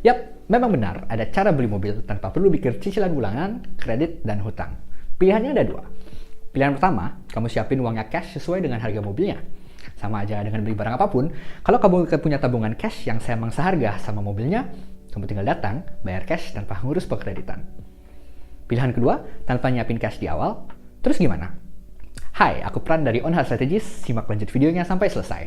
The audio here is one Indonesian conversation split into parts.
Yap, memang benar ada cara beli mobil tanpa perlu mikir cicilan bulanan, kredit, dan hutang. Pilihannya ada dua. Pilihan pertama, kamu siapin uangnya cash sesuai dengan harga mobilnya. Sama aja dengan beli barang apapun, kalau kamu punya tabungan cash yang emang seharga sama mobilnya, kamu tinggal datang, bayar cash tanpa ngurus pengkreditan. Pilihan kedua, tanpa nyiapin cash di awal, terus gimana? Hai, aku Pran dari On Hard Strategies, simak lanjut videonya sampai selesai.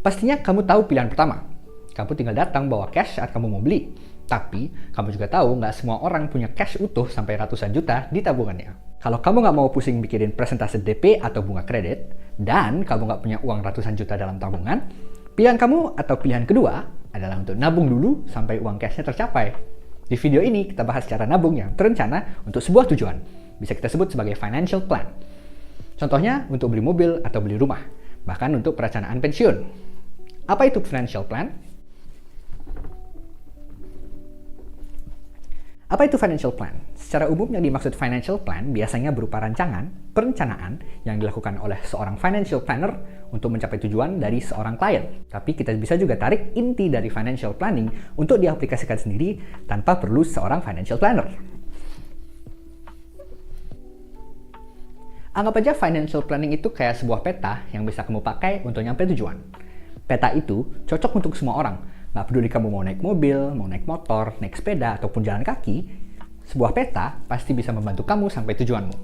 Pastinya kamu tahu pilihan pertama. Kamu tinggal datang bawa cash saat kamu mau beli. Tapi, kamu juga tahu nggak semua orang punya cash utuh sampai ratusan juta di tabungannya. Kalau kamu nggak mau pusing mikirin presentase DP atau bunga kredit, dan kamu nggak punya uang ratusan juta dalam tabungan, pilihan kamu atau pilihan kedua adalah untuk nabung dulu sampai uang cashnya tercapai. Di video ini, kita bahas cara nabung yang terencana untuk sebuah tujuan. Bisa kita sebut sebagai financial plan. Contohnya, untuk beli mobil atau beli rumah. Bahkan untuk perencanaan pensiun. Apa itu financial plan? Apa itu financial plan? Secara umum yang dimaksud financial plan biasanya berupa rancangan, perencanaan yang dilakukan oleh seorang financial planner untuk mencapai tujuan dari seorang klien. Tapi kita bisa juga tarik inti dari financial planning untuk diaplikasikan sendiri tanpa perlu seorang financial planner. Anggap aja financial planning itu kayak sebuah peta yang bisa kamu pakai untuk nyampe tujuan. Peta itu cocok untuk semua orang. Nggak peduli kamu mau naik mobil, mau naik motor, naik sepeda, ataupun jalan kaki, sebuah peta pasti bisa membantu kamu sampai tujuanmu.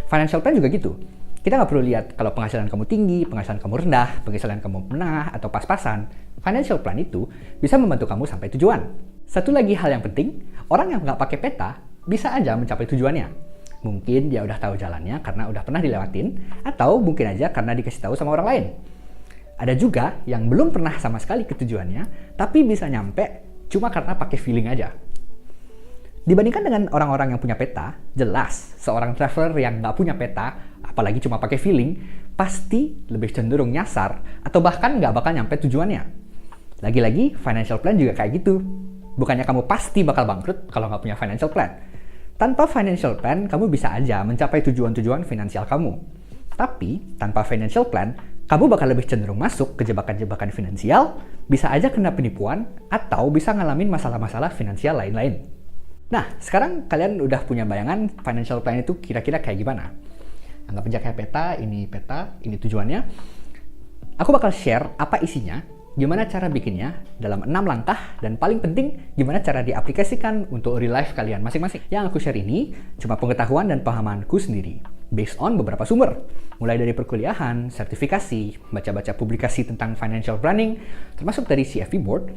Financial plan juga gitu. Kita nggak perlu lihat kalau penghasilan kamu tinggi, penghasilan kamu rendah, penghasilan kamu menengah, atau pas-pasan. Financial plan itu bisa membantu kamu sampai tujuan. Satu lagi hal yang penting, orang yang nggak pakai peta bisa aja mencapai tujuannya. Mungkin dia udah tahu jalannya karena udah pernah dilewatin, atau mungkin aja karena dikasih tahu sama orang lain. Ada juga yang belum pernah sama sekali ke tujuannya, tapi bisa nyampe cuma karena pakai feeling aja. Dibandingkan dengan orang-orang yang punya peta, jelas seorang traveler yang nggak punya peta, apalagi cuma pakai feeling, pasti lebih cenderung nyasar atau bahkan nggak bakal nyampe tujuannya. Lagi-lagi, financial plan juga kayak gitu. Bukannya kamu pasti bakal bangkrut kalau nggak punya financial plan. Tanpa financial plan, kamu bisa aja mencapai tujuan-tujuan finansial kamu. Tapi, tanpa financial plan, kamu bakal lebih cenderung masuk ke jebakan-jebakan finansial, bisa aja kena penipuan, atau bisa ngalamin masalah-masalah finansial lain-lain. Nah, sekarang kalian udah punya bayangan financial plan itu kira-kira kayak gimana? Anggap aja kayak peta, ini tujuannya. Aku bakal share apa isinya, gimana cara bikinnya dalam 6 langkah, dan paling penting gimana cara diaplikasikan untuk real life kalian masing-masing. Yang aku share ini cuma pengetahuan dan pahamanku sendiri, based on beberapa sumber. Mulai dari perkuliahan, sertifikasi, baca-baca publikasi tentang financial planning, termasuk dari CFP Board.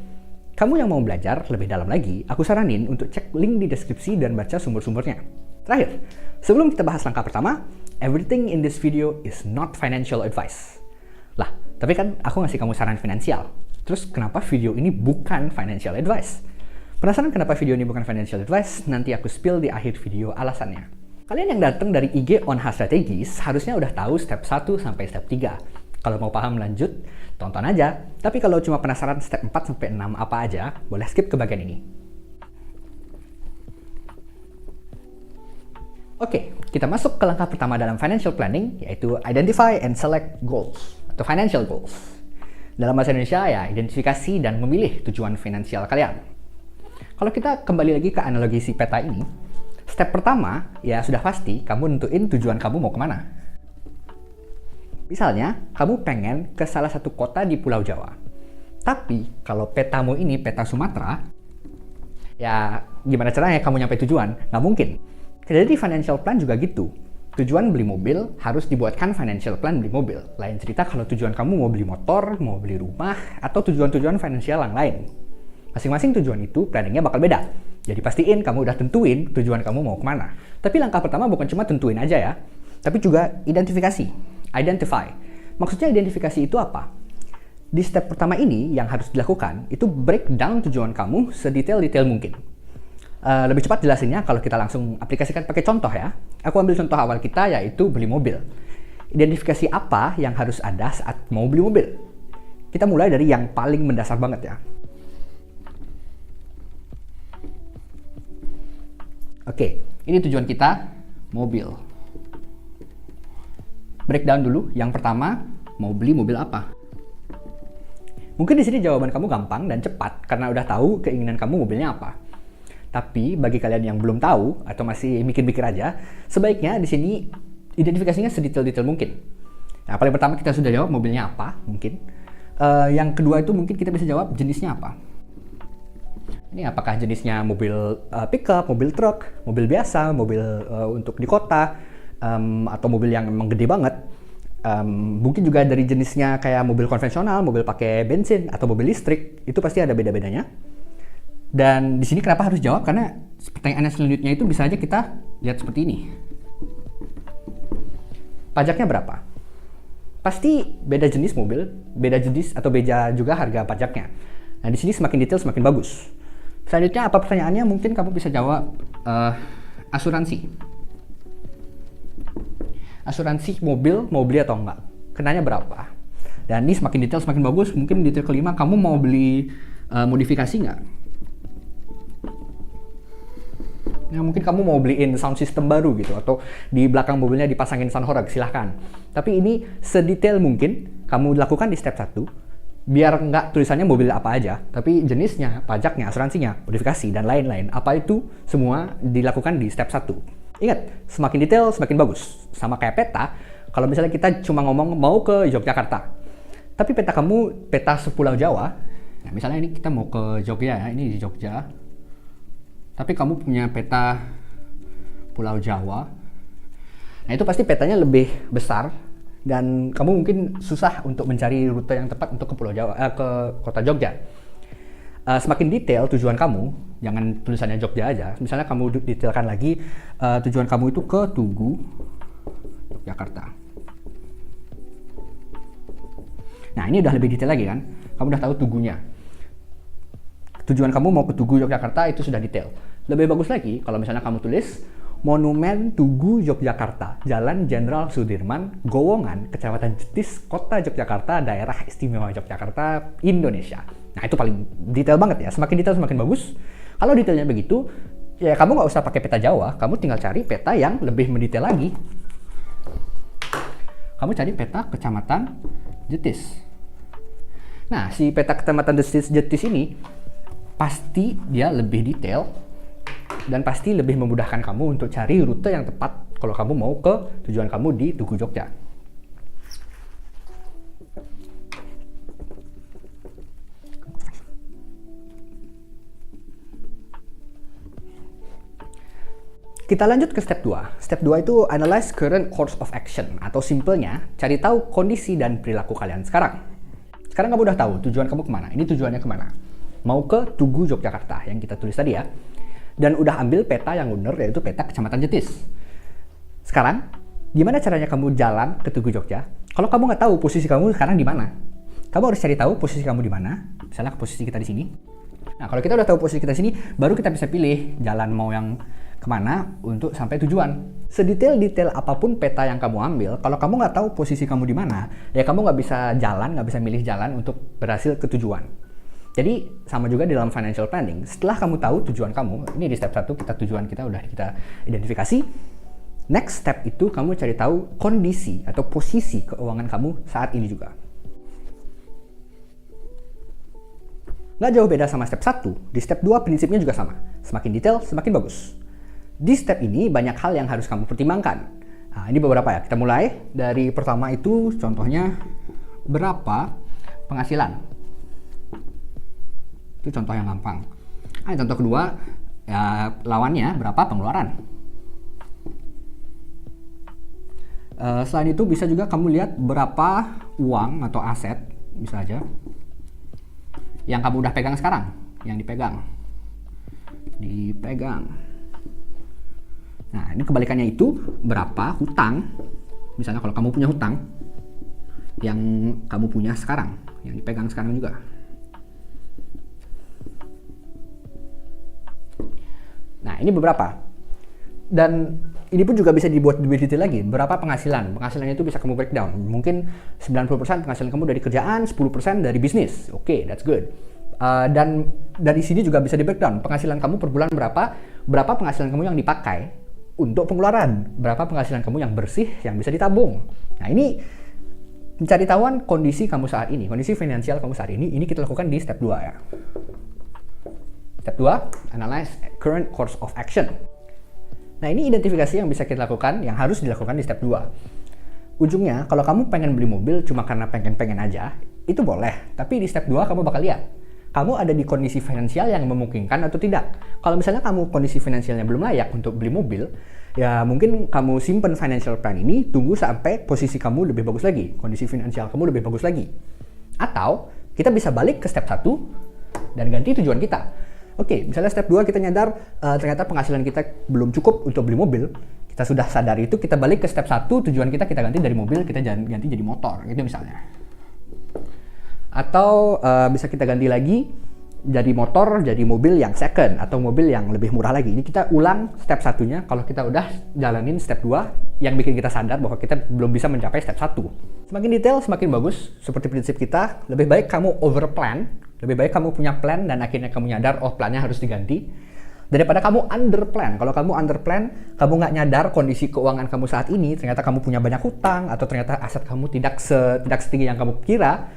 Kamu yang mau belajar lebih dalam lagi, aku saranin untuk cek link di deskripsi dan baca sumber-sumbernya. Terakhir, sebelum kita bahas langkah pertama, everything in this video is not financial advice. Lah, tapi kan aku ngasih kamu saran finansial. Terus kenapa video ini bukan financial advice? Penasaran kenapa video ini bukan financial advice? Nanti aku spill di akhir video alasannya. Kalian yang datang dari IG On Hard Strategies harusnya udah tahu step 1 sampai step 3. Kalau mau paham lanjut, tonton aja. Tapi kalau cuma penasaran step 4 sampai 6 apa aja, boleh skip ke bagian ini. Oke, kita masuk ke langkah pertama dalam financial planning, yaitu identify and select goals, atau financial goals. Dalam bahasa Indonesia ya, identifikasi dan memilih tujuan finansial kalian. Kalau kita kembali lagi ke analogi si peta ini, step pertama ya sudah pasti kamu nentuin tujuan kamu mau kemana. Misalnya, kamu pengen ke salah satu kota di Pulau Jawa. Tapi, kalau petamu ini peta Sumatera, ya gimana caranya kamu nyampe tujuan? Nggak mungkin. Jadi financial plan juga gitu. Tujuan beli mobil harus dibuatkan financial plan beli mobil. Lain cerita kalau tujuan kamu mau beli motor, mau beli rumah, atau tujuan-tujuan finansial yang lain. Masing-masing tujuan itu planningnya bakal beda. Jadi pastiin kamu udah tentuin tujuan kamu mau kemana. Tapi langkah pertama bukan cuma tentuin aja ya, tapi juga identifikasi. Identify. Maksudnya identifikasi itu apa? Di step pertama ini yang harus dilakukan itu breakdown tujuan kamu sedetail-detail mungkin. Lebih cepat jelasinnya kalau kita langsung aplikasikan pakai contoh ya. Aku ambil contoh awal kita yaitu beli mobil. Identifikasi apa yang harus ada saat mau beli mobil? Kita mulai dari yang paling mendasar banget ya. Oke, ini tujuan kita, mobil. Breakdown dulu, yang pertama, mau beli mobil apa? Mungkin di sini jawaban kamu gampang dan cepat karena udah tahu keinginan kamu mobilnya apa. Tapi bagi kalian yang belum tahu atau masih mikir-mikir aja, sebaiknya di sini identifikasinya sedetail-detail mungkin. Nah, paling pertama kita sudah jawab mobilnya apa, mungkin. Yang kedua itu mungkin kita bisa jawab jenisnya apa. Ini apakah jenisnya mobil pickup, mobil truk, mobil biasa, mobil untuk di kota, atau mobil yang emang gede banget. Mungkin juga dari jenisnya kayak mobil konvensional, mobil pakai bensin, atau mobil listrik, itu pasti ada beda-bedanya. Dan di sini kenapa harus jawab? Karena pertanyaan selanjutnya itu bisa aja kita lihat seperti ini. Pajaknya berapa? Pasti beda jenis mobil, beda jenis atau beda juga harga pajaknya. Nah, di sini semakin detail semakin bagus. Selanjutnya apa pertanyaannya? Mungkin kamu bisa jawab asuransi. Asuransi mobil mau beli atau enggak? Kenanya berapa? Dan ini semakin detail semakin bagus. Mungkin detail kelima, kamu mau beli modifikasi nggak? Nah, mungkin kamu mau beliin sound system baru gitu, atau di belakang mobilnya dipasangin sound horeg, silahkan. Tapi ini sedetail mungkin kamu lakukan di step 1, biar nggak tulisannya mobil apa aja, tapi jenisnya, pajaknya, asuransinya, modifikasi, dan lain-lain. Apa itu semua dilakukan di step 1. Ingat, semakin detail semakin bagus. Sama kayak peta, kalau misalnya kita cuma ngomong mau ke Yogyakarta, tapi peta kamu peta sepulau Jawa, nah misalnya ini kita mau ke Jogja ya, ini di Jogja, tapi kamu punya peta Pulau Jawa, nah itu pasti petanya lebih besar dan kamu mungkin susah untuk mencari rute yang tepat untuk ke Pulau Jawa, ke kota Jogja. Semakin detail tujuan kamu, jangan tulisannya Jogja aja. Misalnya kamu detailkan lagi tujuan kamu itu ke Tugu, Yogyakarta. Nah ini udah lebih detail lagi kan, kamu udah tahu tugunya. Tujuan kamu mau ke Tugu Yogyakarta itu sudah detail. Lebih bagus lagi kalau misalnya kamu tulis Monumen Tugu Yogyakarta, Jalan Jenderal Sudirman, Gowongan, Kecamatan Jetis, Kota Yogyakarta, Daerah Istimewa Yogyakarta, Indonesia. Nah itu paling detail banget ya, semakin detail semakin bagus. Kalau detailnya begitu, ya kamu nggak usah pakai peta Jawa, kamu tinggal cari peta yang lebih mendetail lagi. Kamu cari peta Kecamatan Jetis. Nah si peta Kecamatan Jetis ini pasti dia lebih detail dan pasti lebih memudahkan kamu untuk cari rute yang tepat kalau kamu mau ke tujuan kamu di Tugu Jogja. Kita lanjut ke step 2. Step 2 itu analyze current course of action, atau simpelnya cari tahu kondisi dan perilaku kalian sekarang. Sekarang kamu udah tahu tujuan kamu kemana. Ini tujuannya kemana? Mau ke Tugu Yogyakarta yang kita tulis tadi ya. Dan udah ambil peta yang benar, yaitu peta Kecamatan Jetis. Sekarang, gimana caranya kamu jalan ke Tugu Jogja? Kalau kamu nggak tahu posisi kamu sekarang di mana, kamu harus cari tahu posisi kamu di mana. Misalnya posisi kita di sini. Nah, kalau kita udah tahu posisi kita di sini, baru kita bisa pilih jalan mau yang kemana untuk sampai tujuan. Sedetail-detail apapun peta yang kamu ambil, kalau kamu nggak tahu posisi kamu di mana, ya kamu nggak bisa jalan, nggak bisa milih jalan untuk berhasil ke tujuan. Jadi sama juga di dalam financial planning, setelah kamu tahu tujuan kamu, ini di step 1 tujuan kita udah kita identifikasi. Next step itu kamu cari tahu kondisi atau posisi keuangan kamu saat ini juga. Nggak jauh beda sama step 1, di step 2 prinsipnya juga sama. Semakin detail, semakin bagus. Di step ini banyak hal yang harus kamu pertimbangkan. Nah, ini beberapa ya, kita mulai dari pertama itu contohnya berapa penghasilan. Itu contoh yang gampang. Nah, contoh kedua, ya lawannya berapa pengeluaran. Selain itu bisa juga kamu lihat berapa uang atau aset, bisa aja, yang kamu udah pegang sekarang, yang dipegang. Nah, ini kebalikannya itu berapa hutang. Misalnya kalau kamu punya hutang, yang kamu punya sekarang, yang dipegang sekarang juga. Nah, ini beberapa. Dan ini pun juga bisa dibuat lebih detail lagi. Berapa penghasilan? Penghasilannya itu bisa kamu breakdown. Mungkin 90% penghasilan kamu dari kerjaan, 10% dari bisnis. Oke, that's good. Dan dari sini juga bisa di breakdown. Penghasilan kamu per bulan berapa? Berapa penghasilan kamu yang dipakai untuk pengeluaran? Berapa penghasilan kamu yang bersih, yang bisa ditabung? Nah, ini Mencari tahuan kondisi kamu saat ini, kondisi finansial kamu saat ini kita lakukan di step 2 ya. Step 2, analyze current course of action. Nah, ini identifikasi yang bisa kita lakukan, yang harus dilakukan di step 2. Ujungnya, kalau kamu pengen beli mobil cuma karena pengen-pengen aja, itu boleh. Tapi di step 2 kamu bakal lihat, kamu ada di kondisi finansial yang memungkinkan atau tidak. Kalau misalnya kamu kondisi finansialnya belum layak untuk beli mobil, ya mungkin kamu simpen financial plan ini, tunggu sampai posisi kamu lebih bagus lagi, kondisi finansial kamu lebih bagus lagi. Atau kita bisa balik ke step 1 dan ganti tujuan kita. Oke, misalnya step 2 kita nyadar ternyata penghasilan kita belum cukup untuk beli mobil. Kita sudah sadar itu, kita balik ke step 1, tujuan kita ganti dari mobil, kita ganti jadi motor, gitu misalnya. Atau bisa kita ganti lagi jadi motor, jadi mobil yang second atau mobil yang lebih murah lagi. Ini kita ulang step 1-nya kalau kita udah jalanin step 2 yang bikin kita sadar bahwa kita belum bisa mencapai step 1. Semakin detail, semakin bagus. Seperti prinsip kita, lebih baik kamu overplan, lebih baik kamu punya plan dan akhirnya kamu nyadar, oh plannya harus diganti, daripada kamu underplan. Kalau kamu underplan, kamu nggak nyadar kondisi keuangan kamu saat ini, ternyata kamu punya banyak hutang, atau ternyata aset kamu tidak setinggi yang kamu kira,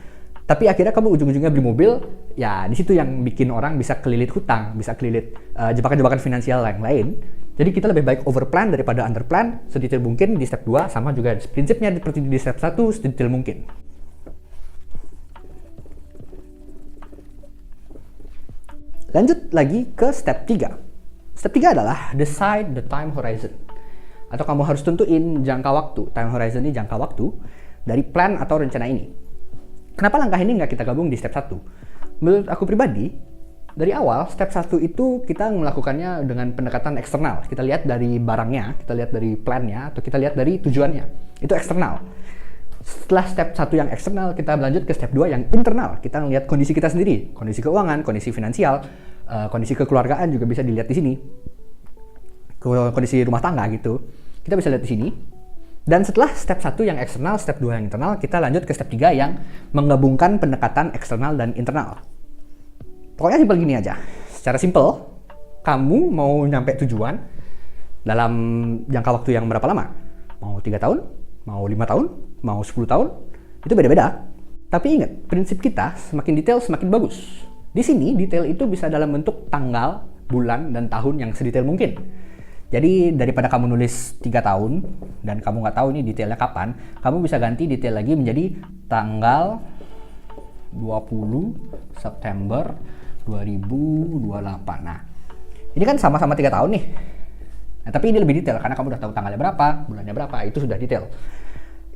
tapi akhirnya kamu ujung-ujungnya beli mobil, ya di situ yang bikin orang bisa kelilit hutang, bisa kelilit jebakan-jebakan finansial yang lain. Jadi kita lebih baik overplan daripada underplan, sedetail mungkin di step 2, sama juga prinsipnya seperti di step 1, sedetail mungkin. Lanjut lagi ke step 3. Step 3 adalah decide the time horizon. Atau kamu harus tentuin jangka waktu. Time horizon ini jangka waktu dari plan atau rencana ini. Kenapa langkah ini nggak kita gabung di step 1? Menurut aku pribadi, dari awal step 1 itu kita melakukannya dengan pendekatan eksternal. Kita lihat dari barangnya, kita lihat dari plannya, atau kita lihat dari tujuannya. Itu eksternal. Setelah step 1 yang eksternal, kita berlanjut ke step 2 yang internal. Kita melihat kondisi kita sendiri, kondisi keuangan, kondisi finansial, kondisi kekeluargaan juga bisa dilihat di sini. Kondisi rumah tangga gitu. Kita bisa lihat di sini. Dan setelah step 1 yang eksternal, step 2 yang internal, kita lanjut ke step 3 yang menggabungkan pendekatan eksternal dan internal. Pokoknya simpel gini aja. Secara simpel, kamu mau nyampe tujuan dalam jangka waktu yang berapa lama? Mau 3 tahun? Mau 5 tahun? Mau 10 tahun? Itu beda-beda. Tapi ingat, prinsip kita semakin detail semakin bagus. Di sini, detail itu bisa dalam bentuk tanggal, bulan, dan tahun yang sedetail mungkin. Jadi daripada kamu nulis 3 tahun dan kamu nggak tahu ini detailnya kapan, kamu bisa ganti detail lagi menjadi tanggal 20 September 2028. Nah, ini kan sama-sama 3 tahun nih. Nah, tapi ini lebih detail karena kamu udah tahu tanggalnya berapa, bulannya berapa, itu sudah detail.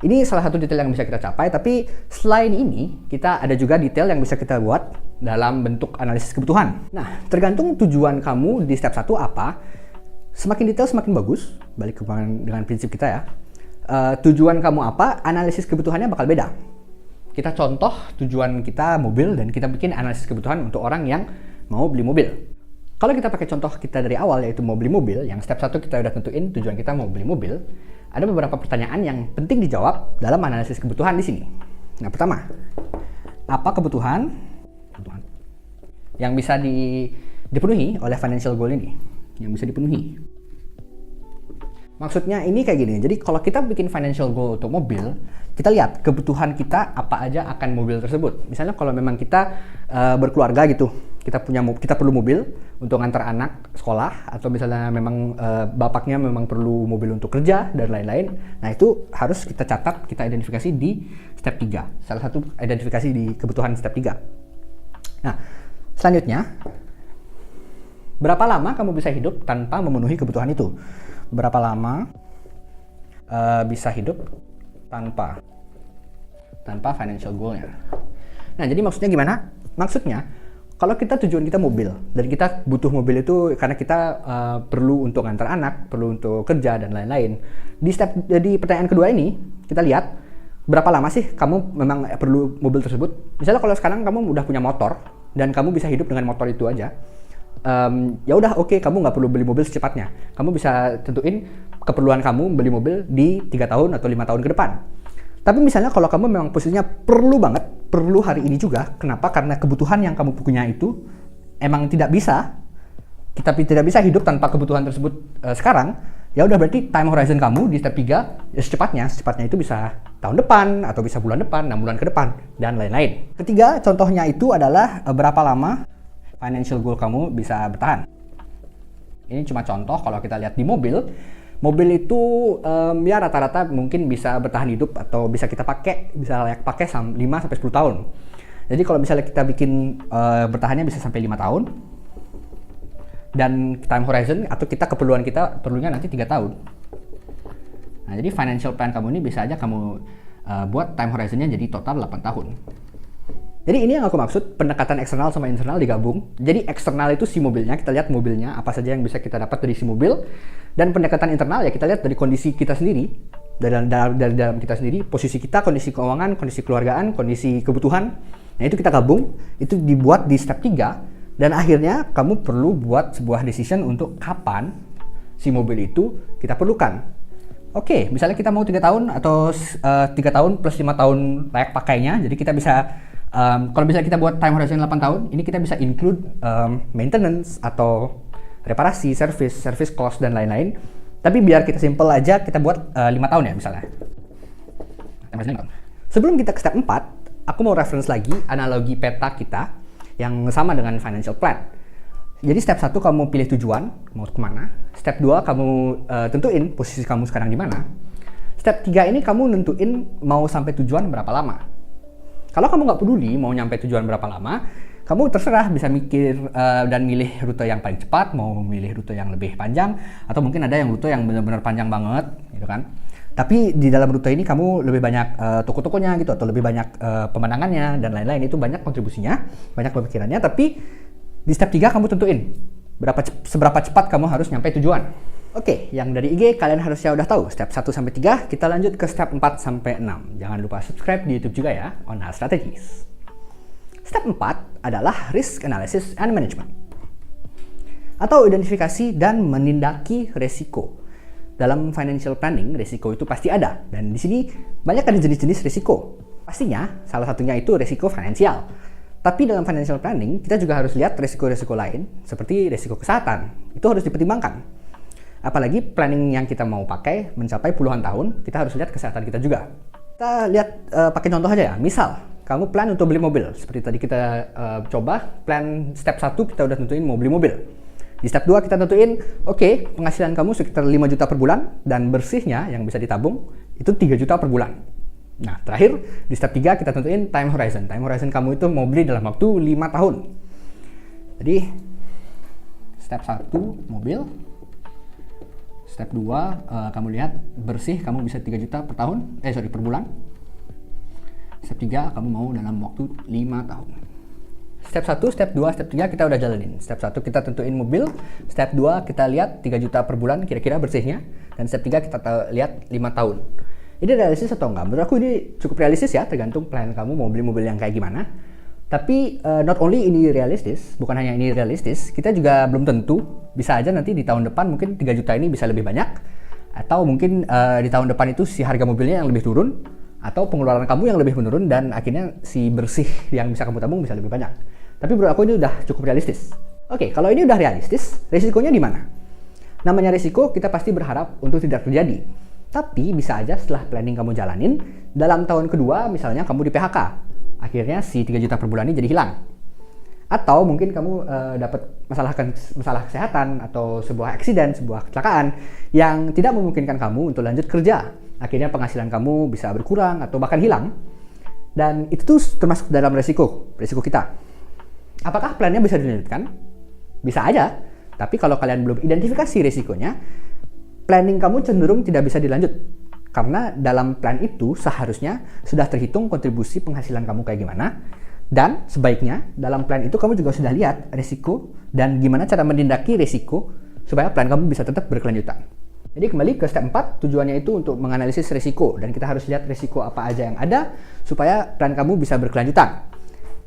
Ini salah satu detail yang bisa kita capai, tapi selain ini, kita ada juga detail yang bisa kita buat dalam bentuk analisis kebutuhan. Nah, tergantung tujuan kamu di step 1 apa, semakin detail semakin bagus, balik ke dengan prinsip kita ya. Tujuan kamu apa, analisis kebutuhannya bakal beda. Kita contoh tujuan kita mobil dan kita bikin analisis kebutuhan untuk orang yang mau beli mobil. Kalau kita pakai contoh kita dari awal yaitu mau beli mobil, yang step 1 kita udah tentuin tujuan kita mau beli mobil, ada beberapa pertanyaan yang penting dijawab dalam analisis kebutuhan di sini. Nah, pertama, apa kebutuhan yang bisa dipenuhi oleh financial goal ini? Yang bisa dipenuhi. Maksudnya ini kayak gini, jadi kalau kita bikin financial goal untuk mobil, kita lihat kebutuhan kita apa aja akan mobil tersebut. Misalnya kalau memang kita berkeluarga gitu, kita perlu mobil untuk ngantar anak sekolah, atau misalnya memang bapaknya memang perlu mobil untuk kerja dan lain-lain. Nah, itu harus kita catat, kita identifikasi di step 3. Salah satu identifikasi di kebutuhan step 3. Nah, selanjutnya, berapa lama kamu bisa hidup tanpa memenuhi kebutuhan itu? Berapa lama bisa hidup tanpa financial goal-nya? Nah, jadi maksudnya gimana? Maksudnya, kalau tujuan kita mobil, dan kita butuh mobil itu karena kita perlu untuk ngantar anak, perlu untuk kerja, dan lain-lain. Di pertanyaan kedua ini, kita lihat, berapa lama sih kamu memang perlu mobil tersebut? Misalnya kalau sekarang kamu udah punya motor, dan kamu bisa hidup dengan motor itu aja, ya udah oke, kamu nggak perlu beli mobil secepatnya. Kamu bisa tentuin keperluan kamu beli mobil di 3 tahun atau 5 tahun ke depan. Tapi misalnya kalau kamu memang posisinya perlu banget, perlu hari ini juga. Kenapa? Karena kebutuhan yang kamu punya itu emang tidak bisa, kita tidak bisa hidup tanpa kebutuhan tersebut sekarang. Ya udah, berarti time horizon kamu di step 3 ya secepatnya itu bisa tahun depan, atau bisa bulan depan, 6 bulan ke depan, dan lain-lain. Ketiga, contohnya itu adalah berapa lama financial goal kamu bisa bertahan. Ini cuma contoh. Kalau kita lihat di mobil itu ya rata-rata mungkin bisa bertahan hidup atau bisa kita pakai, bisa layak pakai 5-10 tahun. Jadi kalau misalnya kita bikin bertahannya bisa sampai 5 tahun, dan time horizon atau keperluan kita perlunya nanti 3 tahun. Nah, jadi financial plan kamu ini bisa aja kamu buat time horizonnya jadi total 8 tahun. Jadi ini yang aku maksud, pendekatan eksternal sama internal digabung. Jadi eksternal itu si mobilnya, kita lihat mobilnya apa saja yang bisa kita dapat dari si mobil. Dan pendekatan internal ya kita lihat dari kondisi kita sendiri, dari dalam kita sendiri, posisi kita, kondisi keuangan, kondisi keluargaan, kondisi kebutuhan. Nah, itu kita gabung, itu dibuat di step 3. Dan akhirnya kamu perlu buat sebuah decision untuk kapan si mobil itu kita perlukan. Oke, misalnya kita mau 3 tahun atau 3 tahun plus 5 tahun layak pakainya. Jadi kita bisa, kalau misalnya kita buat time horizon 8 tahun, ini kita bisa include maintenance atau reparasi, service cost, dan lain-lain. Tapi biar kita simple aja, kita buat 5 tahun ya misalnya. Sebelum kita ke step 4, aku mau reference lagi analogi peta kita yang sama dengan financial plan. Jadi step 1 kamu pilih tujuan, mau kemana. Step 2 kamu tentuin posisi kamu sekarang di mana. Step 3 ini kamu nentuin mau sampai tujuan berapa lama. Kalau kamu nggak peduli mau nyampe tujuan berapa lama, kamu terserah bisa mikir dan milih rute yang paling cepat, mau milih rute yang lebih panjang, atau mungkin ada yang rute yang benar-benar panjang banget, gitu kan. Tapi di dalam rute ini kamu lebih banyak toko-tokonya gitu, atau lebih banyak pemandangannya dan lain-lain. Itu banyak kontribusinya, banyak pemikirannya. Tapi di step 3 kamu tentuin seberapa cepat kamu harus nyampe tujuan. Oke, yang dari IG kalian harusnya udah tahu step 1-3. Kita lanjut ke step 4-6. Jangan lupa subscribe di YouTube juga ya, On Health Strategies. Step 4 adalah risk analysis and management, atau identifikasi dan menindaki resiko. Dalam financial planning, risiko itu pasti ada. Dan di sini banyak ada jenis-jenis risiko. Pastinya salah satunya itu risiko finansial. Tapi dalam financial planning, kita juga harus lihat risiko-risiko lain, seperti risiko kesehatan. Itu harus dipertimbangkan. Apalagi planning yang kita mau pakai mencapai puluhan tahun, kita harus lihat kesehatan kita juga. Kita lihat pakai contoh aja ya. Misal, kamu plan untuk beli mobil. Seperti tadi kita coba, plan step 1 kita udah tentuin mau beli mobil. Di step 2 kita tentuin, oke, penghasilan kamu sekitar 5 juta per bulan, dan bersihnya yang bisa ditabung itu 3 juta per bulan. Nah, terakhir di step 3 kita tentuin time horizon. Time horizon kamu itu mau beli dalam waktu 5 tahun. Jadi step 1 mobil. Step 2 kamu lihat bersih kamu bisa 3 juta per tahun, per bulan. Step 3 kamu mau dalam waktu 5 tahun. Step 1, step 2, step 3 kita udah jalanin. Step 1 kita tentuin mobil. Step 2 kita lihat 3 juta per bulan kira-kira bersihnya. Dan step 3 kita lihat 5 tahun. Ini realistis atau enggak? Menurut aku ini cukup realistis ya, tergantung plan kamu mau beli mobil yang kayak gimana. Tapi not only ini realistis, bukan hanya ini realistis, kita juga belum tentu. Bisa aja nanti di tahun depan mungkin 3 juta ini bisa lebih banyak. Atau mungkin di tahun depan itu si harga mobilnya yang lebih turun. Atau pengeluaran kamu yang lebih menurun dan akhirnya si bersih yang bisa kamu tabung bisa lebih banyak. Tapi menurut aku ini udah cukup realistis. Oke, kalau ini udah realistis, risikonya di mana? Namanya risiko kita pasti berharap untuk tidak terjadi. Tapi bisa aja setelah planning kamu jalanin, dalam tahun kedua misalnya kamu di PHK. Akhirnya si 3 juta per bulan ini jadi hilang. Atau mungkin kamu dapat masalah kesehatan atau sebuah accident, sebuah kecelakaan yang tidak memungkinkan kamu untuk lanjut kerja. Akhirnya penghasilan kamu bisa berkurang atau bahkan hilang. Dan itu tuh termasuk dalam risiko kita. Apakah plannya bisa dilanjutkan? Bisa aja. Tapi kalau kalian belum identifikasi risikonya, planning kamu cenderung tidak bisa dilanjut. Karena dalam plan itu seharusnya sudah terhitung kontribusi penghasilan kamu kayak gimana. Dan sebaiknya dalam plan itu kamu juga sudah lihat risiko dan gimana cara menindaki risiko supaya plan kamu bisa tetap berkelanjutan. Jadi kembali ke step 4, tujuannya itu untuk menganalisis risiko. Dan kita harus lihat risiko apa aja yang ada supaya plan kamu bisa berkelanjutan.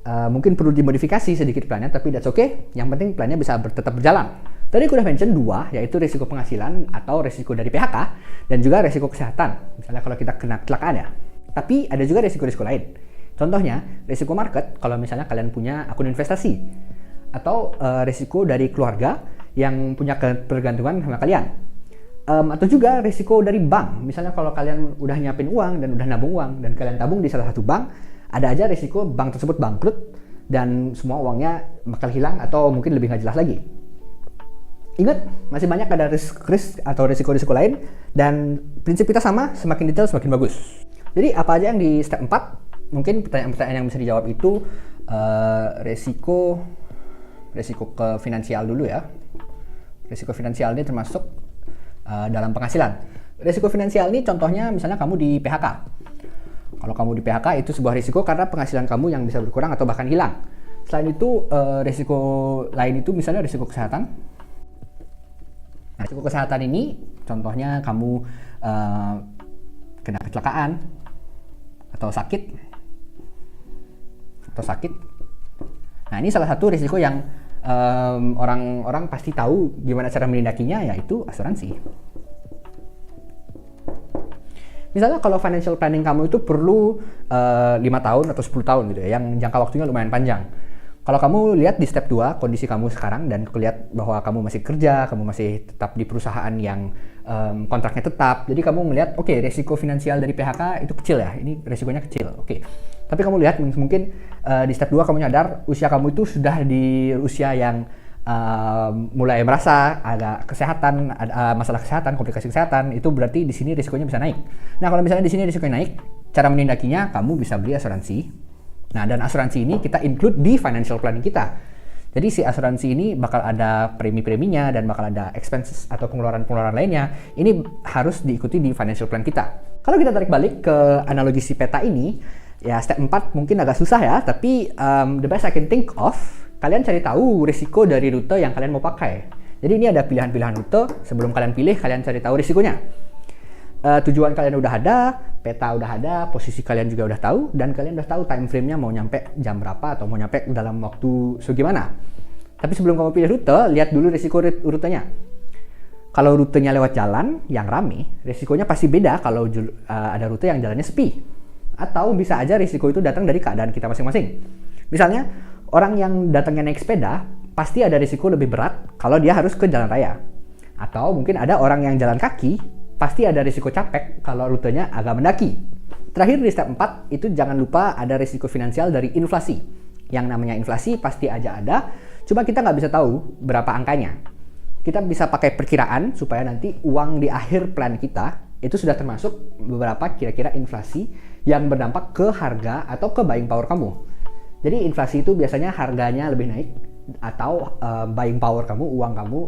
Mungkin perlu dimodifikasi sedikit plannya, tapi that's okay. Yang penting plannya bisa tetap berjalan. Tadi aku udah mention 2, yaitu risiko penghasilan atau risiko dari PHK dan juga risiko kesehatan. Misalnya kalau kita kena kecelakaan ya. Tapi ada juga risiko-risiko lain. Contohnya, risiko market kalau misalnya kalian punya akun investasi. Atau risiko dari keluarga yang punya ketergantungan sama kalian. Atau juga risiko dari bank. Misalnya kalau kalian udah nyiapin uang dan udah nabung uang dan kalian tabung di salah satu bank, ada aja risiko bank tersebut bangkrut dan semua uangnya bakal hilang atau mungkin lebih nggak jelas lagi. Ingat, masih banyak ada risk atau risiko-risiko lain dan prinsip kita sama, semakin detail semakin bagus. Jadi apa aja yang di step 4? Mungkin pertanyaan-pertanyaan yang bisa dijawab itu risiko ke finansial dulu ya. Risiko finansial ini termasuk dalam penghasilan. Risiko finansial ini contohnya misalnya kamu di PHK. Kalau kamu di PHK itu sebuah risiko karena penghasilan kamu yang bisa berkurang atau bahkan hilang. Selain itu risiko lain itu misalnya risiko kesehatan. Nah, risiko kesehatan ini contohnya kamu kena kecelakaan atau sakit. Nah, ini salah satu risiko yang orang-orang pasti tahu gimana cara menindakinya, yaitu asuransi. Misalnya kalau financial planning kamu itu perlu 5 tahun atau 10 tahun gitu ya, yang jangka waktunya lumayan panjang. Kalau kamu lihat di step 2, kondisi kamu sekarang dan lihat bahwa kamu masih kerja, kamu masih tetap di perusahaan yang kontraknya tetap. Jadi kamu ngelihat, oke, risiko finansial dari PHK itu kecil ya, ini risikonya kecil. Oke. Tapi kamu lihat mungkin di step 2 kamu nyadar usia kamu itu sudah di usia yang mulai merasa ada kesehatan, ada masalah kesehatan, komplikasi kesehatan, itu berarti di sini risikonya bisa naik. Nah, kalau misalnya di sini risikonya naik, cara menindakinya kamu bisa beli asuransi. Nah, dan asuransi ini kita include di financial planning kita. Jadi si asuransi ini bakal ada premi-preminya dan bakal ada expenses atau pengeluaran-pengeluaran lainnya. Ini harus diikuti di financial plan kita. Kalau kita tarik balik ke analogi si peta ini, ya step 4 mungkin agak susah ya, tapi the best I can think of, kalian cari tahu risiko dari rute yang kalian mau pakai. Jadi ini ada pilihan-pilihan rute, sebelum kalian pilih, kalian cari tahu risikonya. Tujuan kalian udah ada, peta udah ada, posisi kalian juga udah tahu, dan kalian udah tahu time frame-nya mau nyampe jam berapa atau mau nyampe dalam waktu segimana. Tapi sebelum kamu pilih rute, lihat dulu risiko rutenya. Kalau rutenya lewat jalan yang rame, risikonya pasti beda kalau ada rute yang jalannya sepi. Atau bisa aja risiko itu datang dari keadaan kita masing-masing. Misalnya, orang yang datangnya naik sepeda, pasti ada risiko lebih berat kalau dia harus ke jalan raya. Atau mungkin ada orang yang jalan kaki, pasti ada risiko capek kalau rutenya agak mendaki. Terakhir di step 4 itu jangan lupa ada risiko finansial dari inflasi. Yang namanya inflasi pasti aja ada, cuma kita nggak bisa tahu berapa angkanya. Kita bisa pakai perkiraan supaya nanti uang di akhir plan kita itu sudah termasuk beberapa kira-kira inflasi yang berdampak ke harga atau ke buying power kamu. Jadi inflasi itu biasanya harganya lebih naik atau buying power kamu, uang kamu,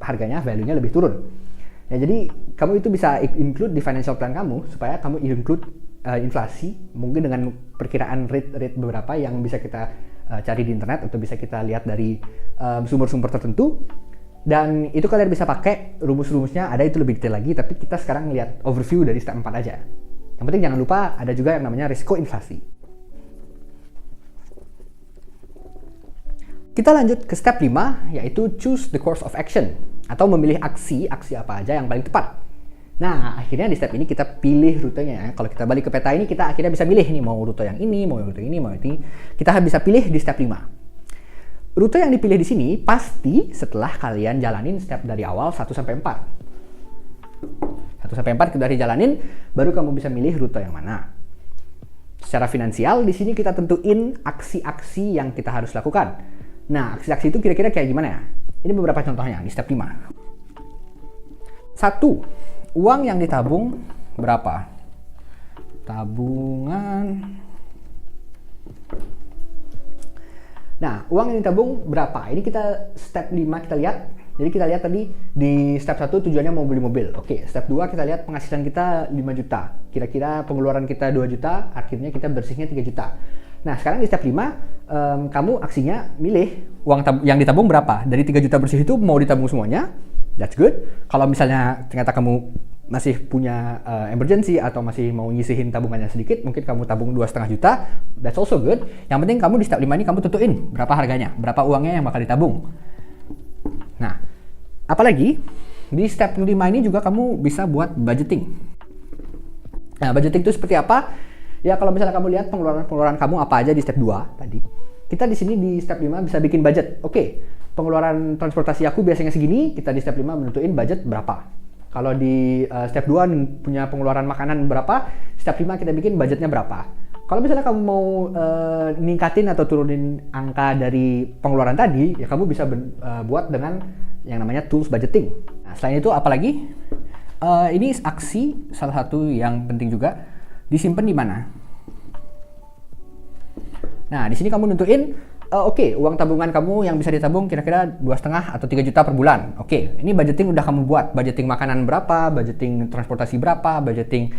harganya, value-nya lebih turun. Ya, jadi kamu itu bisa include di financial plan kamu supaya kamu include inflasi mungkin dengan perkiraan rate beberapa yang bisa kita cari di internet atau bisa kita lihat dari sumber-sumber tertentu, dan itu kalian bisa pakai rumus-rumusnya, ada itu lebih detail lagi, tapi kita sekarang lihat overview dari step 4 aja. Yang penting jangan lupa ada juga yang namanya risiko inflasi. Kita lanjut ke step 5, yaitu choose the course of action, atau memilih aksi apa aja yang paling tepat. Nah, akhirnya di step ini kita pilih rutenya. Kalau kita balik ke peta ini, kita akhirnya bisa milih nih, mau rute yang ini, mau rute ini, mau ini. Kita bisa pilih di step 5. Rute yang dipilih di sini pasti setelah kalian jalanin step dari awal 1 sampai 4. 1 sampai 4 kita dijalanin, baru kamu bisa milih rute yang mana. Secara finansial, di sini kita tentuin aksi-aksi yang kita harus lakukan. Nah, aksi-aksi itu kira-kira kayak gimana ya? Ini beberapa contohnya di step 5. 1. Uang yang ditabung berapa? Tabungan. Nah, uang yang ditabung berapa? Ini kita step 5 kita lihat. Jadi kita lihat tadi di step 1 tujuannya mau beli mobil. Oke, step 2 kita lihat penghasilan kita 5 juta. Kira-kira pengeluaran kita 2 juta, akhirnya kita bersihnya 3 juta. Nah, sekarang di step 5, kamu aksinya milih uang yang ditabung berapa. Dari 3 juta bersih itu mau ditabung semuanya, that's good. Kalau misalnya ternyata kamu masih punya emergency atau masih mau nyisihin tabungannya sedikit, mungkin kamu tabung 2,5 juta, that's also good. Yang penting kamu di step 5 ini kamu tentuin berapa harganya, berapa uangnya yang bakal ditabung. Nah, apalagi di step 5 ini juga kamu bisa buat budgeting. Nah, budgeting itu seperti apa? Ya, kalau misalnya kamu lihat pengeluaran kamu apa aja di step 2 tadi, kita di sini di step 5 bisa bikin budget. Oke, pengeluaran transportasi aku biasanya segini, kita di step 5 menentuin budget berapa. Kalau di step 2 punya pengeluaran makanan berapa, step 5 kita bikin budgetnya berapa. Kalau misalnya kamu mau ningkatin atau turunin angka dari pengeluaran tadi, ya kamu bisa buat dengan yang namanya tools budgeting. Nah, selain itu apalagi? Ini aksi salah satu yang penting juga, disimpan di mana. Nah, di sini kamu nentuin oke, uang tabungan kamu yang bisa ditabung kira-kira 2,5 atau 3 juta per bulan. Oke, ini budgeting udah kamu buat. Budgeting makanan berapa, budgeting transportasi berapa, budgeting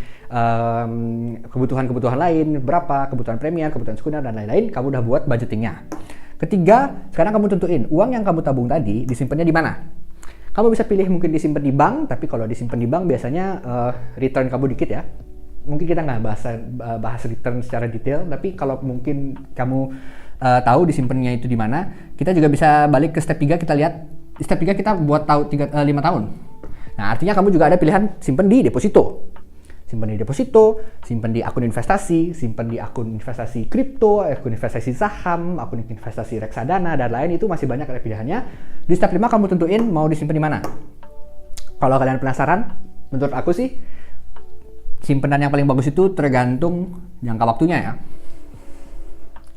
kebutuhan-kebutuhan lain berapa, kebutuhan premier, kebutuhan sekunder, dan lain-lain. Kamu udah buat budgetingnya. Ketiga, sekarang kamu tentuin uang yang kamu tabung tadi disimpannya di mana. Kamu bisa pilih mungkin disimpan di bank, tapi kalau disimpan di bank biasanya return kamu dikit ya. Mungkin kita nggak bahas return secara detail, tapi kalau mungkin kamu tahu disimpannya itu di mana, kita juga bisa balik ke step 3, kita lihat step 3 kita buat tahu 5 tahun. Nah, artinya kamu juga ada pilihan simpan di deposito. Simpan di deposito, simpan di akun investasi, simpan di akun investasi kripto, akun investasi saham, akun investasi reksadana, dan lain itu masih banyak ada pilihannya. Di step 5 kamu tentuin mau disimpan di mana. Kalau kalian penasaran, menurut aku sih simpanan yang paling bagus itu tergantung jangka waktunya ya.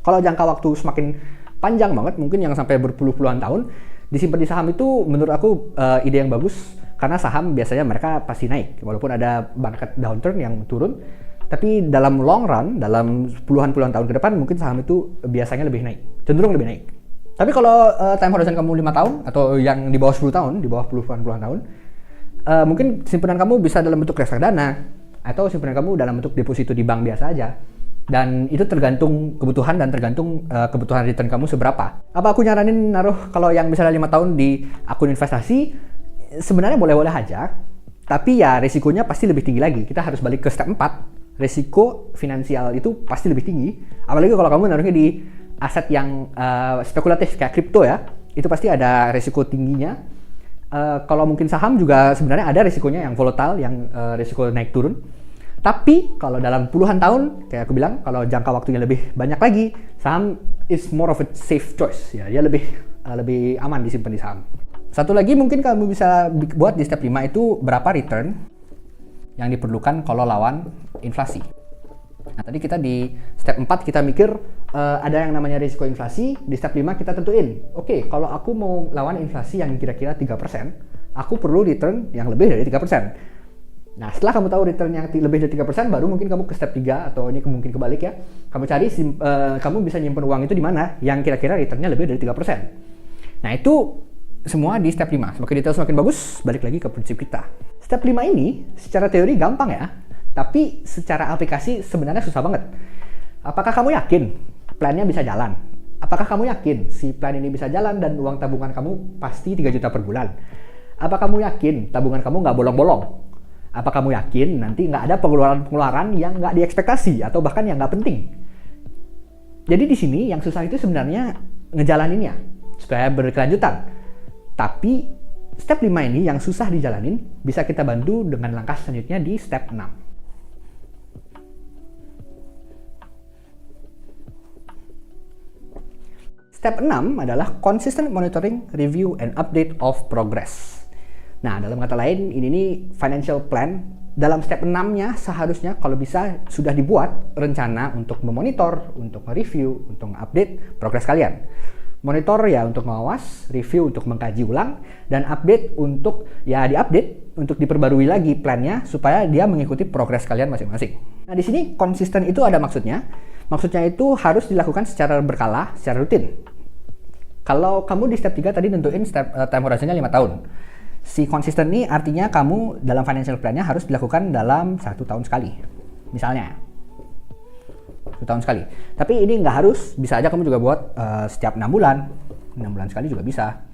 Kalau jangka waktu semakin panjang banget, mungkin yang sampai berpuluh-puluhan tahun, disimpan di saham itu menurut aku ide yang bagus, karena saham biasanya mereka pasti naik, walaupun ada market downturn yang turun, tapi dalam long run, dalam puluhan-puluhan tahun ke depan, mungkin saham itu biasanya lebih naik, cenderung lebih naik. Tapi kalau time horizon kamu 5 tahun, atau yang di bawah 10 tahun, di bawah puluhan tahun, mungkin simpanan kamu bisa dalam bentuk reksadana, atau simpanan kamu dalam bentuk deposito di bank biasa aja. Dan itu tergantung kebutuhan dan tergantung kebutuhan return kamu seberapa. Apa aku nyaranin naruh kalau yang misalnya 5 tahun di akun investasi? Sebenarnya boleh-boleh aja, tapi ya resikonya pasti lebih tinggi lagi. Kita harus balik ke step 4. Resiko finansial itu pasti lebih tinggi. Apalagi kalau kamu naruhnya di aset yang spekulatif kayak kripto ya, itu pasti ada resiko tingginya. Kalau mungkin saham juga sebenarnya ada resikonya yang volatile, yang resiko naik turun. Tapi kalau dalam puluhan tahun, kayak aku bilang, kalau jangka waktunya lebih banyak lagi, saham is more of a safe choice. Ya, dia lebih aman disimpan di saham. Satu lagi mungkin kamu bisa buat di step 5 itu berapa return yang diperlukan kalau lawan inflasi. Nah, tadi kita di step 4 kita mikir ada yang namanya risiko inflasi. Di step 5 kita tentuin, oke, kalau aku mau lawan inflasi yang kira-kira 3%, aku perlu return yang lebih dari 3%. Nah, setelah kamu tahu return yang lebih dari 3%, baru mungkin kamu ke step 3, atau ini mungkin kebalik ya. Kamu cari, kamu bisa nyimpen uang itu di mana yang kira-kira returnnya lebih dari 3%. Nah, itu semua di step 5. Semakin detail semakin bagus, balik lagi ke prinsip kita. Step 5 ini secara teori gampang ya, tapi secara aplikasi sebenarnya susah banget. Apakah kamu yakin plannya bisa jalan? Apakah kamu yakin si plan ini bisa jalan dan uang tabungan kamu pasti 3 juta per bulan? Apa kamu yakin tabungan kamu nggak bolong-bolong? Apa kamu yakin nanti nggak ada pengeluaran-pengeluaran yang nggak diekspektasi atau bahkan yang nggak penting? Jadi di sini yang susah itu sebenarnya ngejalaninnya supaya berkelanjutan. Tapi step 5 ini yang susah dijalanin bisa kita bantu dengan langkah selanjutnya di step 6. Step 6 adalah consistent monitoring, review, and update of progress. Nah, dalam kata lain, ini nih financial plan. Dalam step 6-nya seharusnya kalau bisa sudah dibuat rencana untuk memonitor, untuk mereview, untuk update progres kalian. Monitor ya untuk mengawas, review untuk mengkaji ulang, dan update untuk ya diupdate untuk diperbarui lagi plannya supaya dia mengikuti progres kalian masing-masing. Nah, di sini konsisten itu ada maksudnya. Maksudnya itu harus dilakukan secara berkala, secara rutin. Kalau kamu di step 3 tadi tentuin step time horizonnya 5 tahun. Si konsisten ini artinya kamu dalam financial plan-nya harus dilakukan dalam 1 tahun sekali. Misalnya 1 tahun sekali. Tapi ini nggak harus, bisa aja kamu juga buat setiap 6 bulan. 6 bulan sekali juga bisa.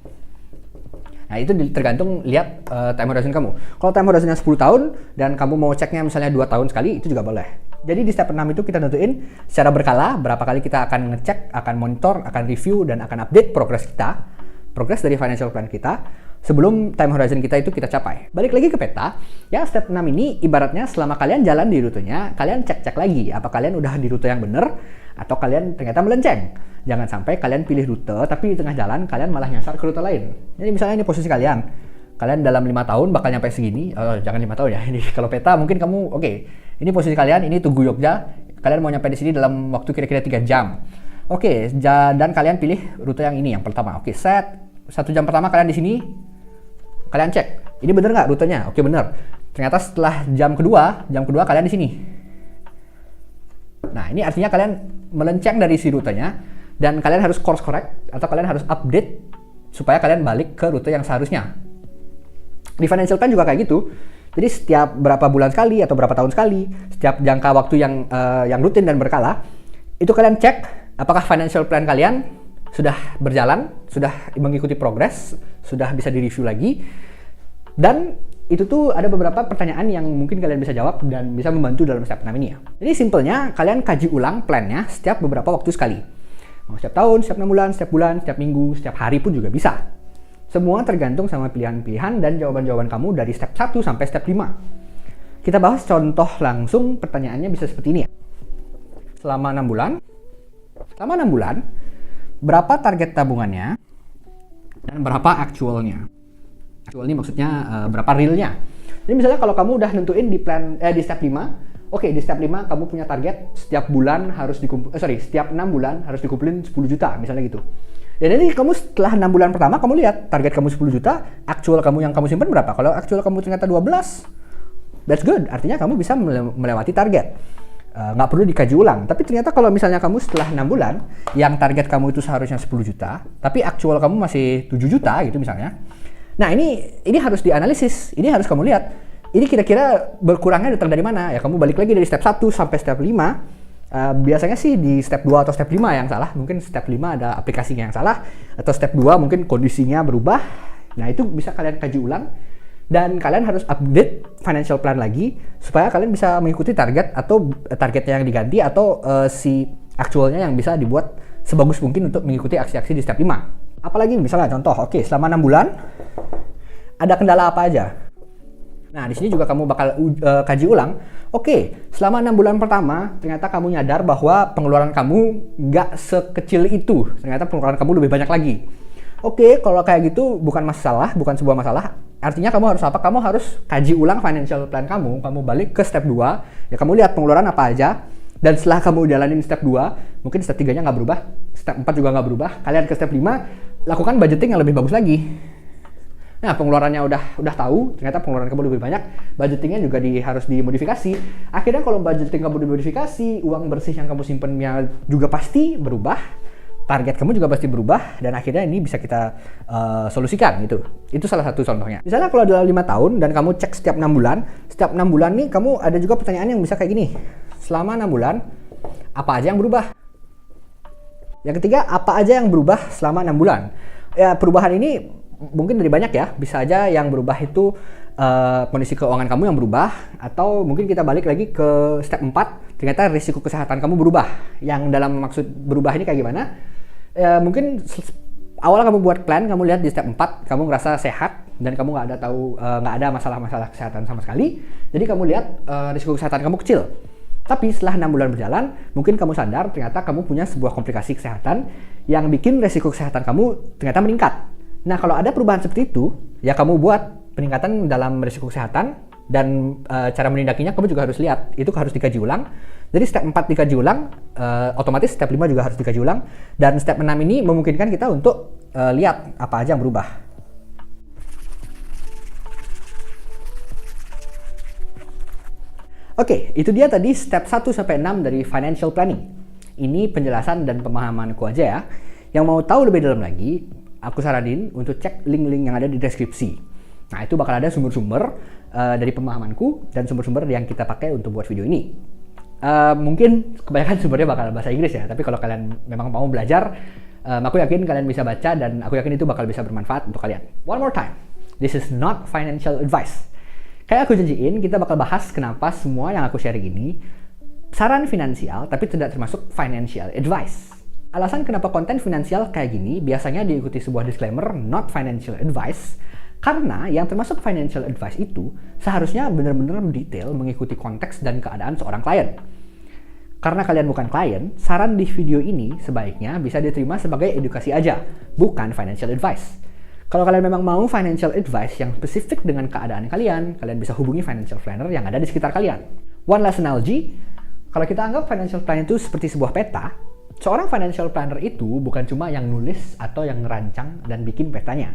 Nah, itu tergantung lihat time horizon kamu. Kalau time horizonnya 10 tahun dan kamu mau ceknya misalnya 2 tahun sekali, itu juga boleh. Jadi di step 6 itu kita tentuin secara berkala berapa kali kita akan ngecek, akan monitor, akan review, dan akan update progres kita, progres dari financial plan kita, sebelum time horizon kita itu kita capai. Balik lagi ke peta, ya step 6 ini ibaratnya selama kalian jalan di rutenya, kalian cek-cek lagi apa kalian udah di rute yang benar atau kalian ternyata melenceng. Jangan sampai kalian pilih rute tapi di tengah jalan kalian malah nyasar ke rute lain. Jadi misalnya ini posisi kalian kalian dalam 5 tahun bakal nyampe segini. Jangan 5 tahun ya. Ini kalau peta mungkin kamu oke. Ini posisi kalian, ini Tugu Yogya. Kalian mau nyampe di sini dalam waktu kira-kira 3 jam. Oke, dan kalian pilih rute yang ini yang pertama. Oke, set 1 jam pertama kalian di sini. Kalian cek. Ini bener nggak rutenya? Oke, bener. Ternyata setelah jam kedua kalian di sini. Nah, ini artinya kalian melenceng dari si rutenya dan kalian harus course correct atau kalian harus update supaya kalian balik ke rute yang seharusnya. Di financial plan juga kayak gitu. Jadi setiap berapa bulan sekali atau berapa tahun sekali, setiap jangka waktu yang rutin dan berkala, itu kalian cek apakah financial plan kalian sudah berjalan, sudah mengikuti progres, sudah bisa direview lagi. Dan itu tuh ada beberapa pertanyaan yang mungkin kalian bisa jawab dan bisa membantu dalam step 6 ini ya. Jadi simpelnya kalian kaji ulang plannya setiap beberapa waktu sekali. Mau setiap tahun, setiap 6 bulan, setiap minggu, setiap hari pun juga bisa. Semua tergantung sama pilihan-pilihan dan jawaban-jawaban kamu dari step 1 sampai step 5. Kita bahas contoh langsung, pertanyaannya bisa seperti ini ya. Selama 6 bulan, berapa target tabungannya dan berapa actualnya? Actual ini maksudnya berapa realnya. Jadi misalnya kalau kamu udah nentuin di step 5, oke, di step 5 kamu punya target setiap bulan harus setiap 6 bulan harus dikumpulin 10 juta misalnya gitu. Ya jadi kamu setelah 6 bulan pertama kamu lihat target kamu 10 juta, actual kamu yang kamu simpan berapa? Kalau actual kamu ternyata 12, that's good. Artinya kamu bisa melewati target. Nggak perlu dikaji ulang. Tapi ternyata kalau misalnya kamu setelah 6 bulan, yang target kamu itu seharusnya 10 juta, tapi actual kamu masih 7 juta gitu misalnya. Nah ini harus dianalisis, ini harus kamu lihat. Ini kira-kira berkurangnya datang dari mana? Ya kamu balik lagi dari step 1 sampai step 5. Biasanya sih di step 2 atau step 5 yang salah. Mungkin step 5 ada aplikasinya yang salah. Atau step 2 mungkin kondisinya berubah. Nah itu bisa kalian kaji ulang. Dan kalian harus update financial plan lagi supaya kalian bisa mengikuti target atau targetnya yang diganti atau si actualnya yang bisa dibuat sebagus mungkin untuk mengikuti aksi-aksi di step 5. Apalagi misalnya contoh, oke, selama 6 bulan ada kendala apa aja? Nah, di sini juga kamu bakal kaji ulang. Oke, selama 6 bulan pertama ternyata kamu nyadar bahwa pengeluaran kamu nggak sekecil itu. Ternyata pengeluaran kamu lebih banyak lagi. Oke, kalau kayak gitu bukan sebuah masalah. Artinya kamu harus apa? Kamu harus kaji ulang financial plan kamu. Kamu balik ke step 2, ya kamu lihat pengeluaran apa aja. Dan setelah kamu jalanin step 2, mungkin step 3-nya nggak berubah, step 4 juga nggak berubah. Kalian ke step 5, lakukan budgeting yang lebih bagus lagi. Nah, pengeluarannya udah tahu, ternyata pengeluaran kamu lebih banyak, budgetingnya juga harus dimodifikasi. Akhirnya kalau budgeting kamu dimodifikasi, uang bersih yang kamu simpennya juga pasti berubah, target kamu juga pasti berubah, dan akhirnya ini bisa kita solusikan gitu. Itu salah satu contohnya. Misalnya kalau dalam 5 tahun dan kamu cek setiap 6 bulan nih kamu ada juga pertanyaan yang bisa kayak gini. Selama 6 bulan, apa aja yang berubah? Yang ketiga, apa aja yang berubah selama 6 bulan? Ya, perubahan ini mungkin dari banyak ya. Bisa aja yang berubah itu kondisi keuangan kamu yang berubah. Atau mungkin kita balik lagi ke step 4, ternyata risiko kesehatan kamu berubah. Yang dalam maksud berubah ini kayak gimana? Ya, mungkin awal kamu buat plan, kamu lihat di step 4, kamu ngerasa sehat dan kamu nggak ada masalah-masalah kesehatan sama sekali. Jadi kamu lihat risiko kesehatan kamu kecil. Tapi setelah 6 bulan berjalan, mungkin kamu sadar ternyata kamu punya sebuah komplikasi kesehatan yang bikin resiko kesehatan kamu ternyata meningkat. Nah, kalau ada perubahan seperti itu, ya kamu buat peningkatan dalam resiko kesehatan dan cara menindakinya kamu juga harus lihat. Itu harus dikaji ulang. Jadi step 4 dikaji ulang, otomatis step 5 juga harus dikaji ulang. Dan step 6 ini memungkinkan kita untuk lihat apa aja yang berubah. Oke, itu dia tadi step 1 sampai 6 dari financial planning. Ini penjelasan dan pemahamanku aja ya. Yang mau tahu lebih dalam lagi, aku saranin untuk cek link-link yang ada di deskripsi. Nah, itu bakal ada sumber-sumber dari pemahamanku dan sumber-sumber yang kita pakai untuk buat video ini. Mungkin kebanyakan sumbernya bakal bahasa Inggris ya, tapi kalau kalian memang mau belajar, aku yakin kalian bisa baca dan aku yakin itu bakal bisa bermanfaat untuk kalian. One more time, this is not financial advice. Kayak aku janjiin, kita bakal bahas kenapa semua yang aku share gini saran finansial tapi tidak termasuk financial advice. Alasan kenapa konten finansial kayak gini biasanya diikuti sebuah disclaimer not financial advice, karena yang termasuk financial advice itu seharusnya benar-benar detail mengikuti konteks dan keadaan seorang klien. Karena kalian bukan klien, saran di video ini sebaiknya bisa diterima sebagai edukasi aja, bukan financial advice. Kalau kalian memang mau financial advice yang spesifik dengan keadaan kalian, kalian bisa hubungi financial planner yang ada di sekitar kalian. One last analogy, kalau kita anggap financial planner itu seperti sebuah peta, seorang financial planner itu bukan cuma yang nulis atau yang ngerancang dan bikin petanya.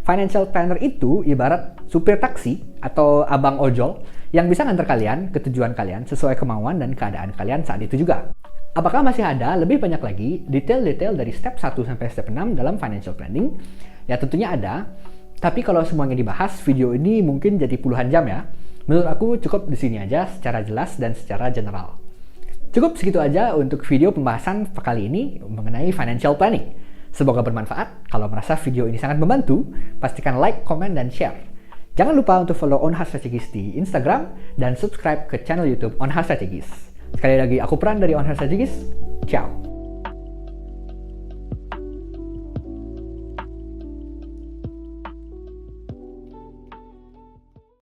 Financial planner itu ibarat supir taksi atau abang ojol yang bisa nganter kalian ke tujuan kalian sesuai kemauan dan keadaan kalian saat itu juga. Apakah masih ada lebih banyak lagi detail-detail dari step 1 sampai step 6 dalam financial planning? Ya tentunya ada, tapi kalau semuanya dibahas, video ini mungkin jadi puluhan jam ya. Menurut aku cukup di sini aja secara jelas dan secara general. Cukup segitu aja untuk video pembahasan kali ini mengenai financial planning. Semoga bermanfaat. Kalau merasa video ini sangat membantu, pastikan like, komen, dan share. Jangan lupa untuk follow On Hard Strategist di Instagram dan subscribe ke channel YouTube On Hard Strategist. Sekali lagi, aku Pran dari On Hard Strategist. Ciao.